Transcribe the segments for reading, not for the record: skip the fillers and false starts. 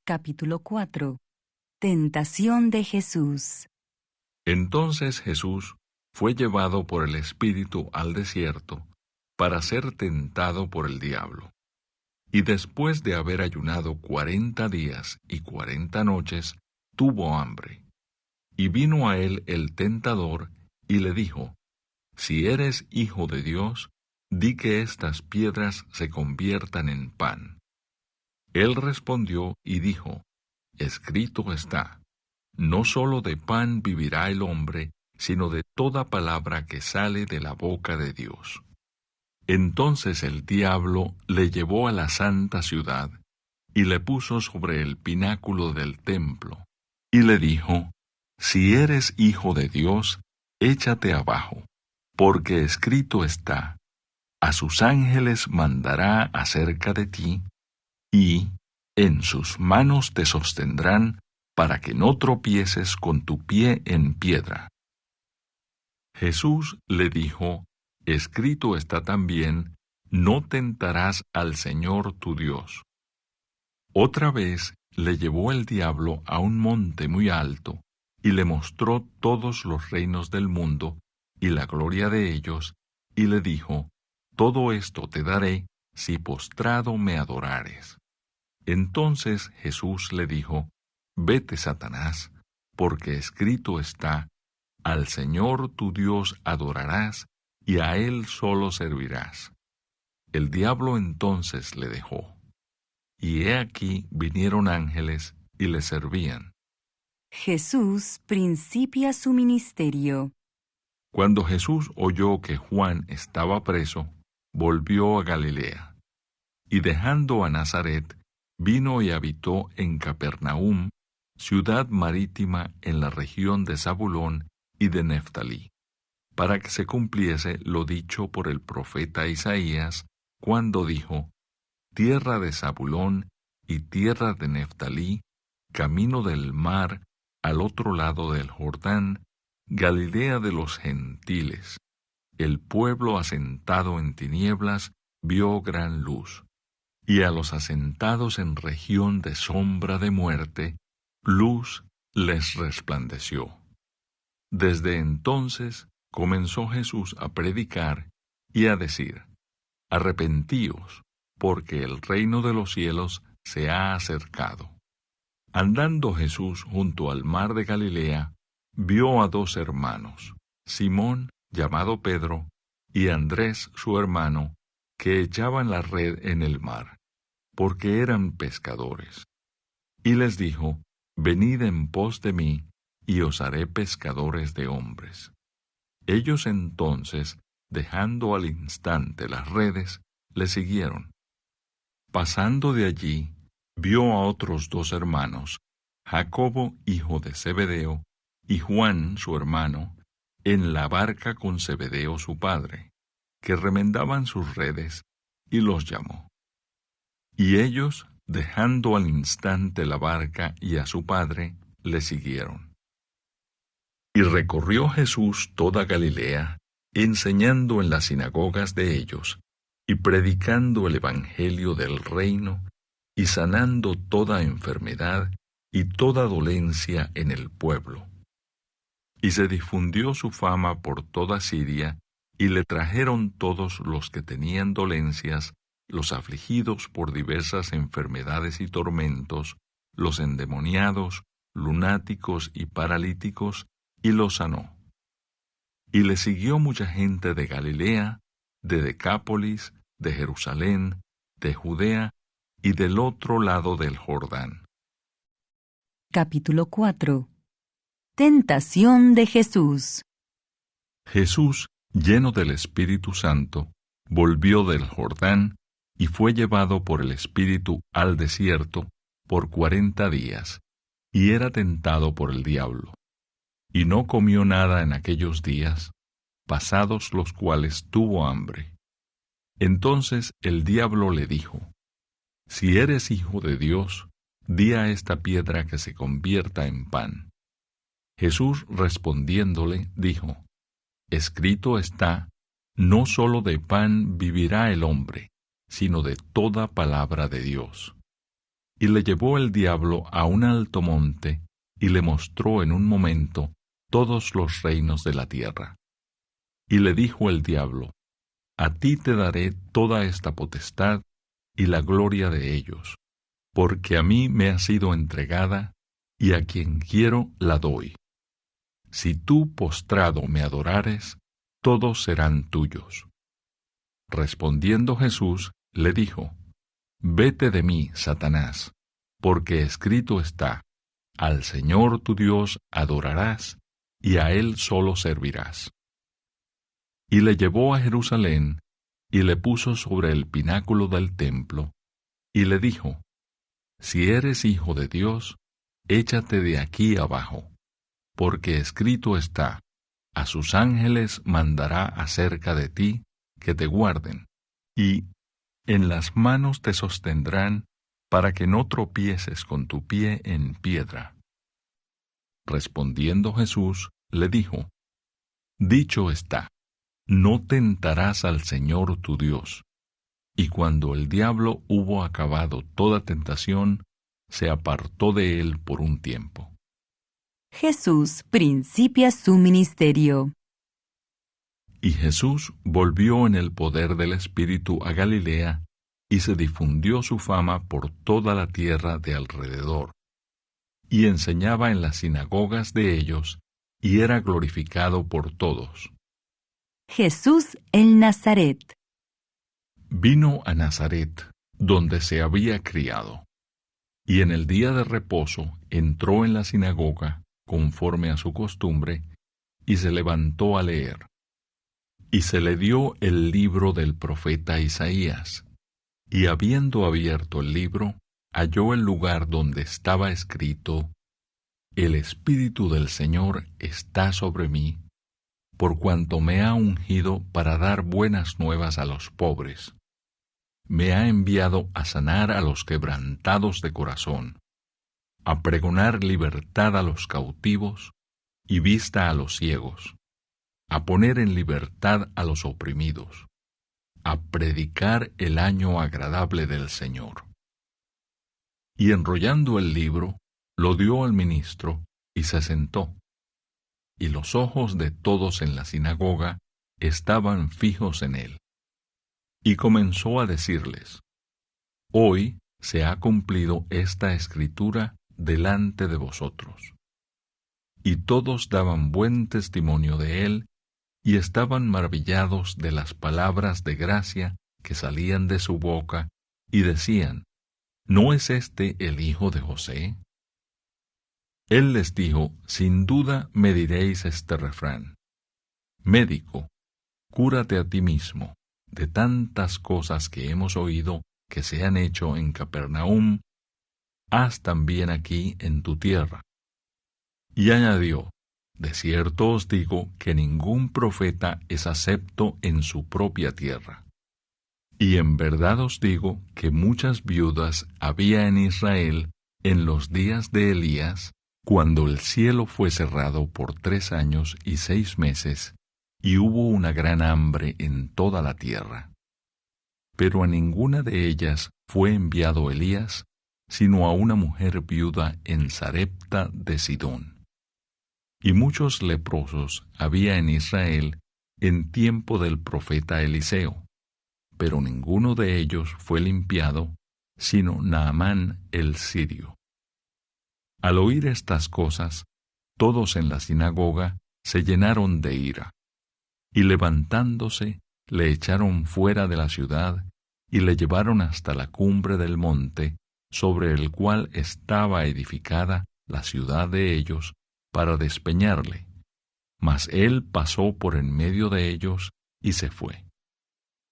Capítulo 4. Tentación de Jesús. Entonces Jesús fue llevado por el Espíritu al desierto para ser tentado por el diablo. Y después de haber ayunado 40 días y 40 noches, tuvo hambre. Y vino a él el tentador y le dijo: Si eres hijo de Dios, di que estas piedras se conviertan en pan. Él respondió y dijo: Escrito está: No sólo de pan vivirá el hombre, sino de toda palabra que sale de la boca de Dios. Entonces el diablo le llevó a la santa ciudad, y le puso sobre el pináculo del templo, y le dijo: Si eres hijo de Dios, échate abajo, porque escrito está: A sus ángeles mandará acerca de ti, y en sus manos te sostendrán, para que no tropieces con tu pie en piedra. Jesús le dijo: Escrito está también: No tentarás al Señor tu Dios. Otra vez le llevó el diablo a un monte muy alto, y le mostró todos los reinos del mundo, y la gloria de ellos, y le dijo: Todo esto te daré, si postrado me adorares. Entonces Jesús le dijo: Vete, Satanás, porque escrito está: Al Señor tu Dios adorarás, y a Él solo servirás. El diablo entonces le dejó. Y he aquí vinieron ángeles y le servían. Jesús principia su ministerio. Cuando Jesús oyó que Juan estaba preso, volvió a Galilea. Y dejando a Nazaret, vino y habitó en Capernaum, ciudad marítima en la región de Zabulón y de Neftalí, para que se cumpliese lo dicho por el profeta Isaías, cuando dijo: Tierra de Zabulón y tierra de Neftalí, camino del mar, al otro lado del Jordán, Galilea de los gentiles. El pueblo asentado en tinieblas vio gran luz, y a los asentados en región de sombra de muerte, luz les resplandeció. Desde entonces comenzó Jesús a predicar y a decir: Arrepentíos, porque el reino de los cielos se ha acercado. Andando Jesús junto al mar de Galilea, vio a dos hermanos, Simón, llamado Pedro, y Andrés, su hermano, que echaban la red en el mar, porque eran pescadores. Y les dijo: Venid en pos de mí, y os haré pescadores de hombres. Ellos entonces, dejando al instante las redes, le siguieron. Pasando de allí, vio a otros dos hermanos, Jacobo, hijo de Zebedeo, y Juan, su hermano, en la barca con Zebedeo su padre, que remendaban sus redes, y los llamó. Y ellos, dejando al instante la barca y a su padre, le siguieron. Y recorrió Jesús toda Galilea, enseñando en las sinagogas de ellos, y predicando el evangelio del reino, y sanando toda enfermedad y toda dolencia en el pueblo. Y se difundió su fama por toda Siria, y le trajeron todos los que tenían dolencias, los afligidos por diversas enfermedades y tormentos, los endemoniados, lunáticos y paralíticos, y los sanó. Y le siguió mucha gente de Galilea, de Decápolis, de Jerusalén, de Judea y del otro lado del Jordán. Capítulo 4. Tentación de Jesús. Jesús, lleno del Espíritu Santo, volvió del Jordán y fue llevado por el Espíritu al desierto por 40 días, y era tentado por el diablo. Y no comió nada en aquellos días, pasados los cuales tuvo hambre. Entonces el diablo le dijo: Si eres hijo de Dios, di a esta piedra que se convierta en pan. Jesús respondiéndole dijo: Escrito está: No sólo de pan vivirá el hombre, sino de toda palabra de Dios. Y le llevó el diablo a un alto monte, y le mostró en un momento todos los reinos de la tierra. Y le dijo el diablo: A ti te daré toda esta potestad y la gloria de ellos, porque a mí me ha sido entregada, y a quien quiero la doy. Si tú postrado me adorares, todos serán tuyos. Respondiendo Jesús, le dijo: Vete de mí, Satanás, porque escrito está: Al Señor tu Dios adorarás, y a Él solo servirás. Y le llevó a Jerusalén, y le puso sobre el pináculo del templo, y le dijo: Si eres hijo de Dios, échate de aquí abajo, porque escrito está: A sus ángeles mandará acerca de ti, que te guarden, y en las manos te sostendrán, para que no tropieces con tu pie en piedra. Respondiendo Jesús, le dijo: Dicho está: No tentarás al Señor tu Dios. Y cuando el diablo hubo acabado toda tentación, se apartó de él por un tiempo. Jesús principia su ministerio. Y Jesús volvió en el poder del Espíritu a Galilea, y se difundió su fama por toda la tierra de alrededor. Y enseñaba en las sinagogas de ellos, y era glorificado por todos. Jesús en Nazaret. Vino a Nazaret, donde se había criado. Y en el día de reposo entró en la sinagoga, conforme a su costumbre, y se levantó a leer. Y se le dio el libro del profeta Isaías, y habiendo abierto el libro, halló el lugar donde estaba escrito: El Espíritu del Señor está sobre mí, por cuanto me ha ungido para dar buenas nuevas a los pobres. Me ha enviado a sanar a los quebrantados de corazón, a pregonar libertad a los cautivos y vista a los ciegos, a poner en libertad a los oprimidos, a predicar el año agradable del Señor. Y enrollando el libro, lo dio al ministro y se sentó. Y los ojos de todos en la sinagoga estaban fijos en él. Y comenzó a decirles: Hoy se ha cumplido esta escritura delante de vosotros. Y todos daban buen testimonio de él, y estaban maravillados de las palabras de gracia que salían de su boca, y decían: ¿No es este el hijo de José? Él les dijo: Sin duda me diréis este refrán: Médico, cúrate a ti mismo. De tantas cosas que hemos oído que se han hecho en Capernaum, haz también aquí en tu tierra. Y añadió: De cierto os digo que ningún profeta es acepto en su propia tierra. Y en verdad os digo que muchas viudas había en Israel en los días de Elías, cuando el cielo fue cerrado por 3 años y 6 meses, y hubo una gran hambre en toda la tierra. Pero a ninguna de ellas fue enviado Elías, sino a una mujer viuda en Sarepta de Sidón. Y muchos leprosos había en Israel en tiempo del profeta Eliseo, pero ninguno de ellos fue limpiado, sino Naamán el sirio. Al oír estas cosas, todos en la sinagoga se llenaron de ira. Y levantándose, le echaron fuera de la ciudad, y le llevaron hasta la cumbre del monte, sobre el cual estaba edificada la ciudad de ellos, para despeñarle. Mas él pasó por en medio de ellos, y se fue.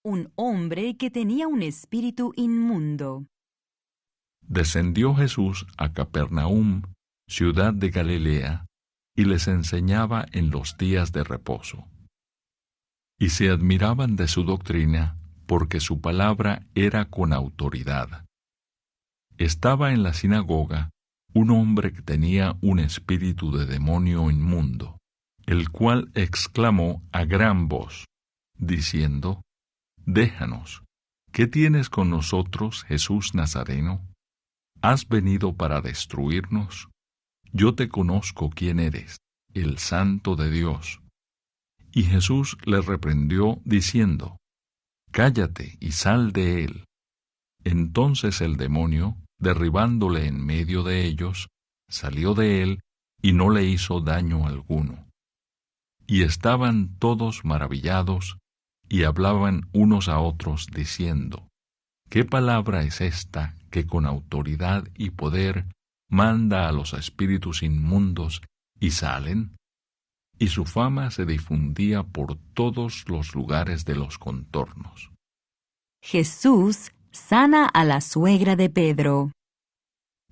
Un hombre que tenía un espíritu inmundo. Descendió Jesús a Capernaum, ciudad de Galilea, y les enseñaba en los días de reposo. Y se admiraban de su doctrina, porque su palabra era con autoridad. Estaba en la sinagoga un hombre que tenía un espíritu de demonio inmundo, el cual exclamó a gran voz, diciendo: Déjanos, ¿qué tienes con nosotros, Jesús Nazareno? ¿Has venido para destruirnos? Yo te conozco quién eres, el Santo de Dios. Y Jesús le reprendió diciendo, Cállate y sal de él. Entonces el demonio, derribándole en medio de ellos, salió de él y no le hizo daño alguno. Y estaban todos maravillados y hablaban unos a otros diciendo, ¿qué palabra es esta que con autoridad y poder manda a los espíritus inmundos y salen? Y su fama se difundía por todos los lugares de los contornos. Jesús sana a la suegra de Pedro.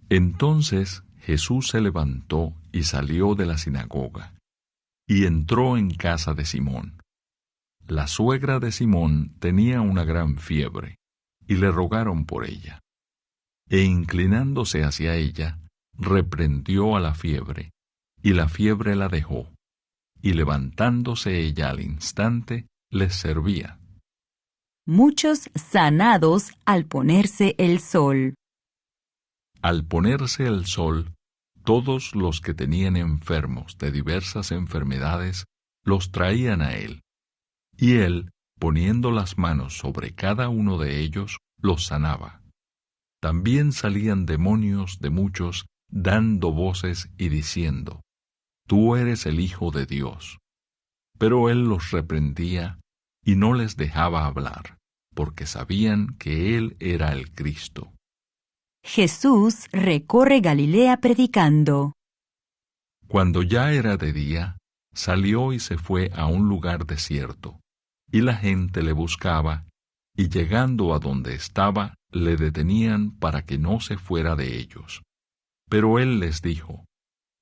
Entonces Jesús se levantó y salió de la sinagoga, y entró en casa de Simón. La suegra de Simón tenía una gran fiebre, y le rogaron por ella. E inclinándose hacia ella, reprendió a la fiebre, y la fiebre la dejó, y levantándose ella al instante, les servía. Muchos sanados al ponerse el sol. Al ponerse el sol, todos los que tenían enfermos de diversas enfermedades los traían a él, y él, poniendo las manos sobre cada uno de ellos, los sanaba. También salían demonios de muchos, dando voces y diciendo, Tú eres el Hijo de Dios. Pero él los reprendía y no les dejaba hablar, porque sabían que él era el Cristo. Jesús recorre Galilea predicando. Cuando ya era de día, salió y se fue a un lugar desierto, y la gente le buscaba, y llegando a donde estaba, le detenían para que no se fuera de ellos. Pero él les dijo,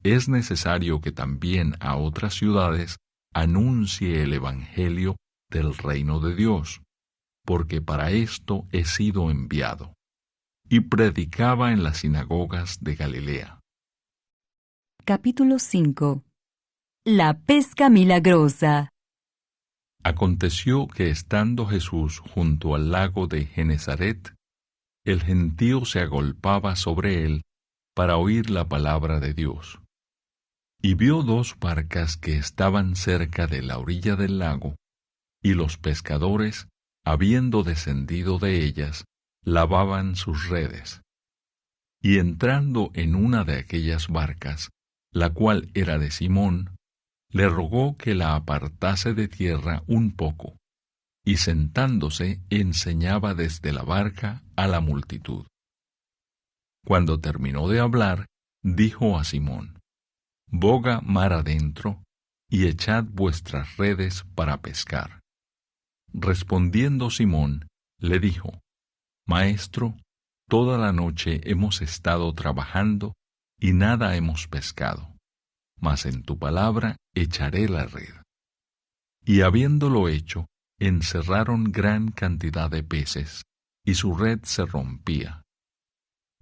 es necesario que también a otras ciudades anuncie el Evangelio del reino de Dios, porque para esto he sido enviado. Y predicaba en las sinagogas de Galilea. Capítulo 5. La pesca milagrosa. Aconteció que estando Jesús junto al lago de Genesaret, el gentío se agolpaba sobre él para oír la palabra de Dios. Y vio 2 barcas que estaban cerca de la orilla del lago, y los pescadores, habiendo descendido de ellas, lavaban sus redes. Y entrando en una de aquellas barcas, la cual era de Simón, le rogó que la apartase de tierra un poco, y sentándose enseñaba desde la barca a la multitud. Cuando terminó de hablar, dijo a Simón, Boga mar adentro, y echad vuestras redes para pescar. Respondiendo Simón, le dijo, Maestro, toda la noche hemos estado trabajando, y nada hemos pescado, mas en tu palabra echaré la red. Y habiéndolo hecho, encerraron gran cantidad de peces, y su red se rompía.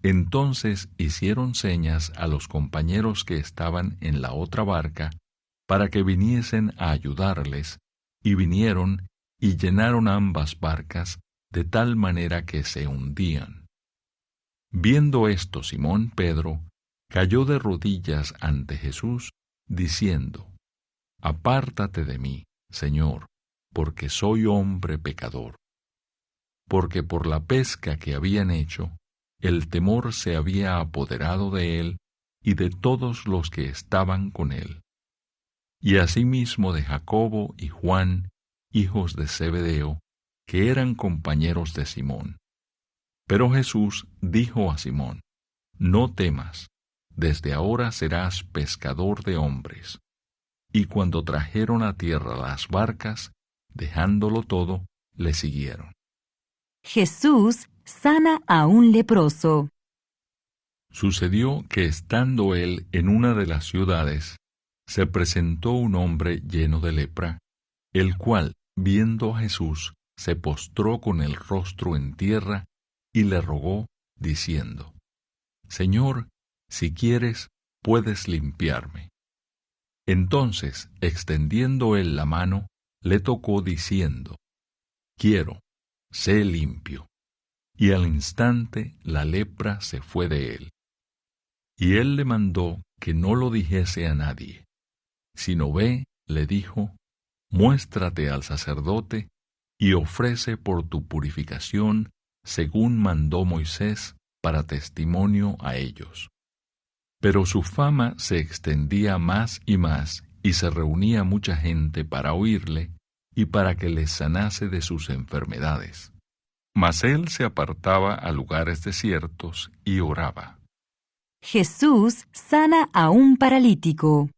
Entonces hicieron señas a los compañeros que estaban en la otra barca, para que viniesen a ayudarles, y vinieron y llenaron ambas barcas, de tal manera que se hundían. Viendo esto Simón Pedro, cayó de rodillas ante Jesús, diciendo, Apártate de mí, Señor, porque soy hombre pecador. Porque por la pesca que habían hecho, el temor se había apoderado de él y de todos los que estaban con él. Y asimismo de Jacobo y Juan, hijos de Zebedeo, que eran compañeros de Simón. Pero Jesús dijo a Simón, No temas, desde ahora serás pescador de hombres. Y cuando trajeron a tierra las barcas, dejándolo todo, le siguieron. Jesús sana a un leproso. Sucedió que estando él en una de las ciudades, se presentó un hombre lleno de lepra, el cual, viendo a Jesús, se postró con el rostro en tierra y le rogó, diciendo, Señor, si quieres, puedes limpiarme. Entonces, extendiendo él la mano, le tocó diciendo, Quiero, sé limpio. y al instante la lepra se fue de él. Y él le mandó que no lo dijese a nadie, sino ve, le dijo, muéstrate al sacerdote y ofrece por tu purificación según mandó Moisés para testimonio a ellos. Pero su fama se extendía más y se reunía mucha gente para oírle y para que les sanase de sus enfermedades. Mas él se apartaba a lugares desiertos y oraba. Jesús sana a un paralítico.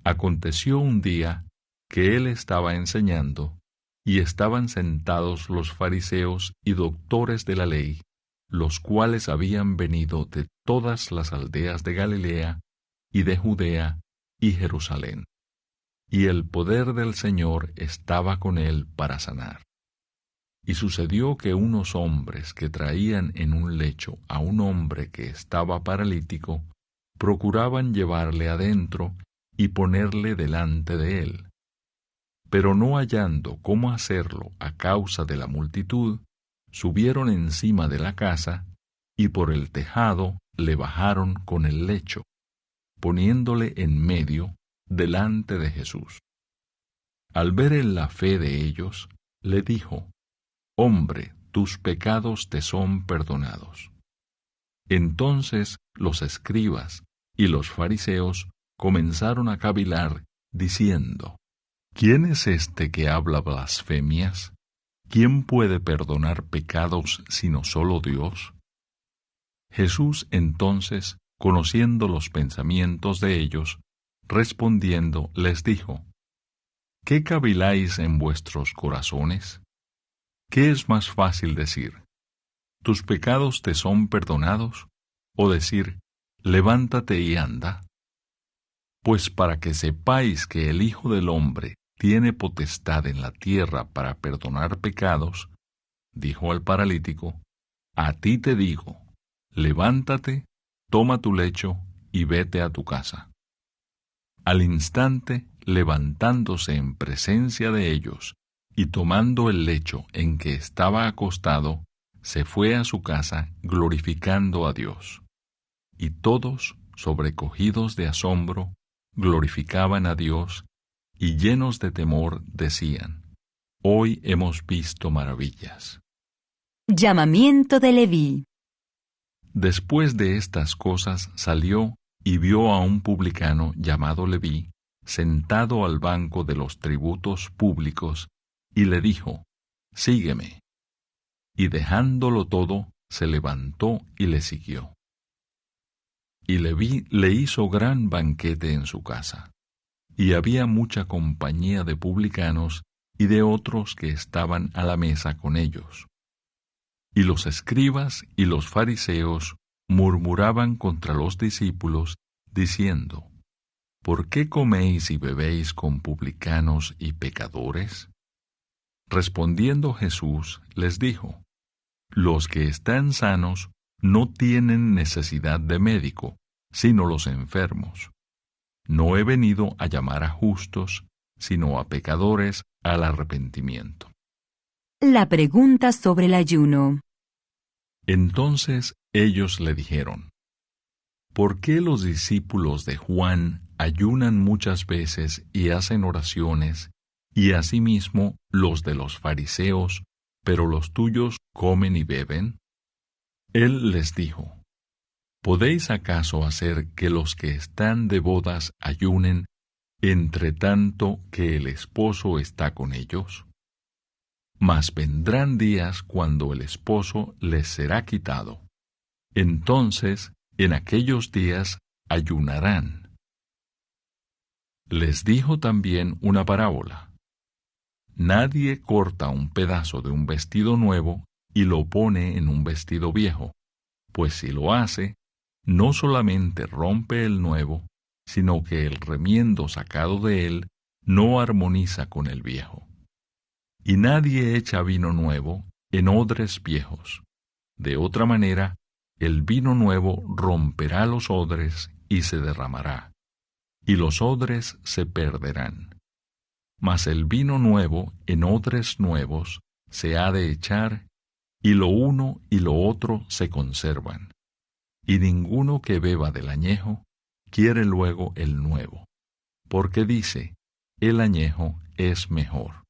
Aconteció un día que él estaba enseñando, y estaban sentados los fariseos y doctores de la ley, los cuales habían venido de todas las aldeas de Galilea y de Judea y Jerusalén. Y el poder del Señor estaba con él para sanar. Y sucedió que unos hombres que traían en un lecho a un hombre que estaba paralítico, procuraban llevarle adentro y ponerle delante de él. Pero no hallando cómo hacerlo a causa de la multitud, subieron encima de la casa y por el tejado le bajaron con el lecho, poniéndole en medio delante de Jesús. Al ver él la fe de ellos, le dijo: Hombre, tus pecados te son perdonados. Entonces los escribas y los fariseos comenzaron a cavilar, diciendo: ¿Quién es este que habla blasfemias? ¿Quién puede perdonar pecados sino solo Dios? Jesús entonces, conociendo los pensamientos de ellos, respondiendo, les dijo: ¿Qué caviláis en vuestros corazones? ¿Qué es más fácil decir: ¿tus pecados te son perdonados? ¿O decir: levántate y anda? Pues para que sepáis que el Hijo del Hombre tiene potestad en la tierra para perdonar pecados, dijo al paralítico: a ti te digo, levántate, toma tu lecho y vete a tu casa. Al instante, levantándose en presencia de ellos, y tomando el lecho en que estaba acostado, se fue a su casa glorificando a Dios. Y todos, sobrecogidos de asombro, glorificaban a Dios, y llenos de temor decían: Hoy hemos visto maravillas. Llamamiento de Leví. Después de estas cosas salió y vio a un publicano llamado Leví, sentado al banco de los tributos públicos, y le dijo: Sígueme. Y dejándolo todo, se levantó y le siguió. Y Leví le hizo gran banquete en su casa, y había mucha compañía de publicanos y de otros que estaban a la mesa con ellos. Y los escribas y los fariseos murmuraban contra los discípulos, diciendo: ¿Por qué coméis y bebéis con publicanos y pecadores? Respondiendo Jesús les dijo: Los que están sanos no tienen necesidad de médico, sino los enfermos. No he venido a llamar a justos, sino a pecadores al arrepentimiento. La pregunta sobre el ayuno. Entonces ellos le dijeron: ¿Por qué los discípulos de Juan ayunan muchas veces y hacen oraciones, y asimismo los de los fariseos, pero los tuyos comen y beben? Él les dijo: ¿Podéis acaso hacer que los que están de bodas ayunen, entre tanto que el esposo está con ellos? Mas vendrán días cuando el esposo les será quitado. Entonces, en aquellos días ayunarán. Les dijo también una parábola: Nadie corta un pedazo de un vestido nuevo y lo pone en un vestido viejo, pues si lo hace, no solamente rompe el nuevo, sino que el remiendo sacado de él no armoniza con el viejo. Y nadie echa vino nuevo en odres viejos. De otra manera, el vino nuevo romperá los odres y se derramará, y los odres se perderán. Mas el vino nuevo en odres nuevos se ha de echar, y lo uno y lo otro se conservan. Y ninguno que beba del añejo quiere luego el nuevo, porque dice, el añejo es mejor.